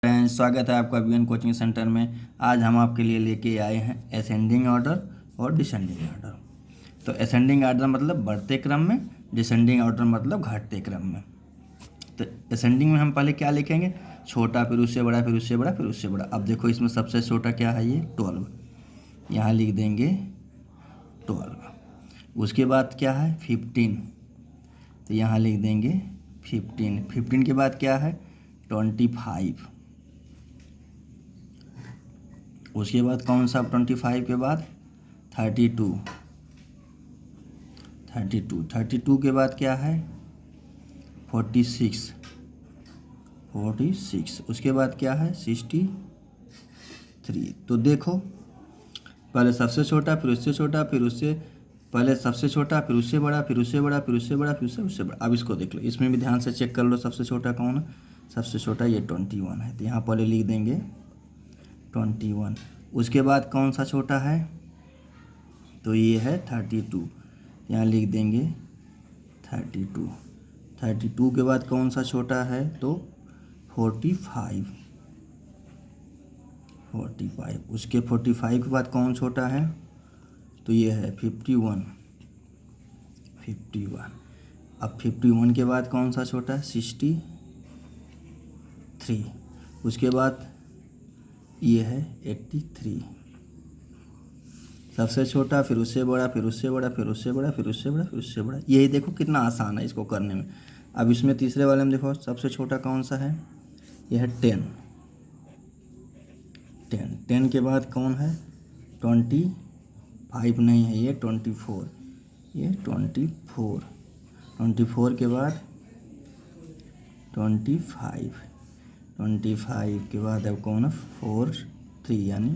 Friends, स्वागत है आपका वीएन कोचिंग सेंटर में। आज हम आपके लिए लेके आए हैं असेंडिंग ऑर्डर और डिसेंडिंग ऑर्डर। तो असेंडिंग ऑर्डर मतलब बढ़ते क्रम में, डिसेंडिंग ऑर्डर मतलब घटते क्रम में। तो असेंडिंग में हम पहले क्या लिखेंगे? छोटा, फिर उससे बड़ा, फिर उससे बड़ा, फिर उससे बड़ा। अब देखो इसमें सबसे छोटा क्या है? ये 12। यहाँ लिख देंगे 12। उसके बाद क्या है? 15। तो यहाँ लिख देंगे 15। 15 के बाद क्या है? 25। उसके बाद कौन सा? 25 के बाद 32। 32 के बाद क्या है? 46। उसके बाद क्या है? 63। तो देखो, पहले सबसे छोटा, फिर उससे छोटा, फिर उससे पहले सबसे छोटा, फिर उससे बड़ा, फिर उससे बड़ा, फिर उससे बड़ा, फिर उससे बड़ा। अब इसको देख लो, इसमें भी ध्यान से चेक कर लो सबसे छोटा कौन है। सबसे छोटा ये 21 है, तो यहाँ पहले लिख देंगे 21। उसके बाद कौन सा छोटा है? तो ये है 32। यहाँ लिख देंगे 32। 32 के बाद कौन सा छोटा है? तो 45। उसके 45 के बाद कौन छोटा है? तो ये है 51। अब 51 के बाद कौन सा छोटा है? 63। उसके बाद ये है 83। सबसे छोटा, फिर उससे बड़ा, फिर उससे बड़ा, फिर उससे बड़ा, फिर उससे बड़ा, फिर उससे बड़ा। यही देखो कितना आसान है इसको करने में। अब इसमें तीसरे वाले में देखो सबसे छोटा कौन सा है? यह है 10। 10 के बाद कौन है? 25 नहीं है, ये 24। ये 24। 24 के बाद 25। 25 के बाद अब कौन है? 43 यानी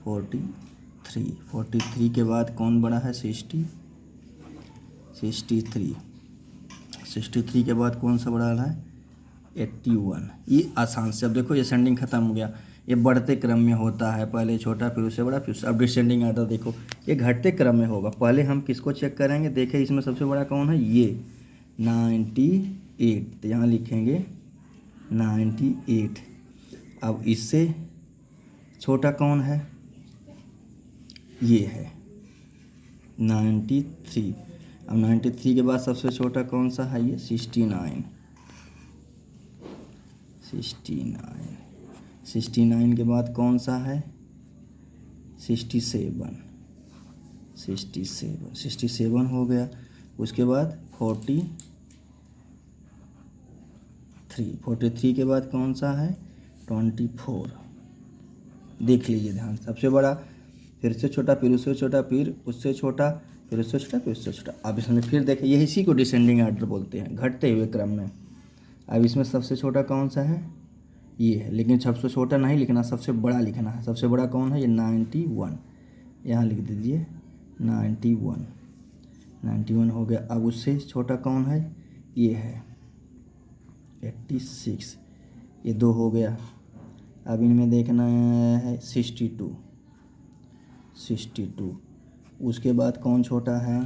43। 43 के बाद कौन बड़ा है? 63। 63 के बाद कौन सा बड़ा है? 81। ये आसान से। अब देखो ये असेंडिंग खत्म हो गया। ये बढ़ते क्रम में होता है, पहले छोटा, फिर उससे बड़ा, फिर अब डिसेंडिंग आता। देखो ये घटते क्रम में होगा। पहले हम किसको चेक करेंगे? देखें इसमें सबसे बड़ा कौन है? ये 98। तो यहाँ लिखेंगे 98। अब इससे छोटा कौन है? ये है 93। अब 93 के बाद सबसे छोटा कौन सा है? ये 69। 69 के बाद कौन सा है? 67। 67 हो गया। उसके बाद 43 के बाद कौन सा है? 24। देख लीजिए ध्यान। सबसे बड़ा, फिर से छोटा, फिर उससे छोटा, फिर उससे छोटा, फिर उससे छोटा, फिर उससे छोटा। अब इसमें फिर देखिए, यही इसी को डिसेंडिंग ऑर्डर बोलते हैं, घटते हुए क्रम में। अब इसमें सबसे छोटा कौन सा है? ये है, लेकिन सबसे छोटा नहीं लिखना, सबसे बड़ा लिखना है। सबसे बड़ा कौन है? ये 91। यहाँ लिख दीजिए 91। 91 हो गया। अब उससे छोटा कौन है? ये है 86। ये 2 हो गया। अब इनमें देखना है 62। उसके बाद कौन छोटा है?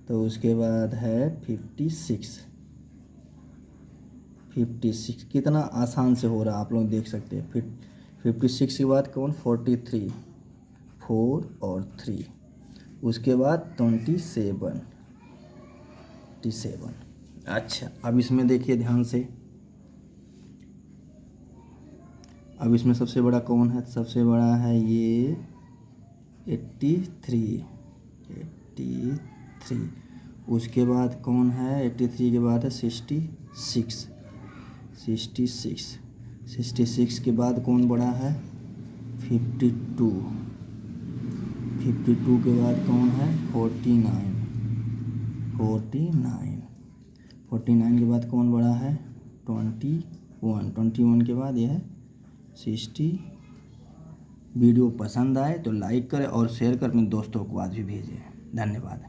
तो उसके बाद है 56। कितना आसान से हो रहा है, आप लोग देख सकते हैं। फिर 56 के बाद कौन? 43। 4 और 3। उसके बाद 27। अच्छा, अब इसमें देखिए ध्यान से। अब इसमें सबसे बड़ा कौन है? सबसे बड़ा है ये 83। उसके बाद कौन है? 83 के बाद है 66। 66 के बाद कौन बड़ा है? 52। 52 के बाद कौन है? 49। 49 के बाद कौन बड़ा है? 21। 21 के बाद यह है 60। वीडियो पसंद आए तो लाइक करें और शेयर कर अपने दोस्तों को आज भी भेजें। धन्यवाद।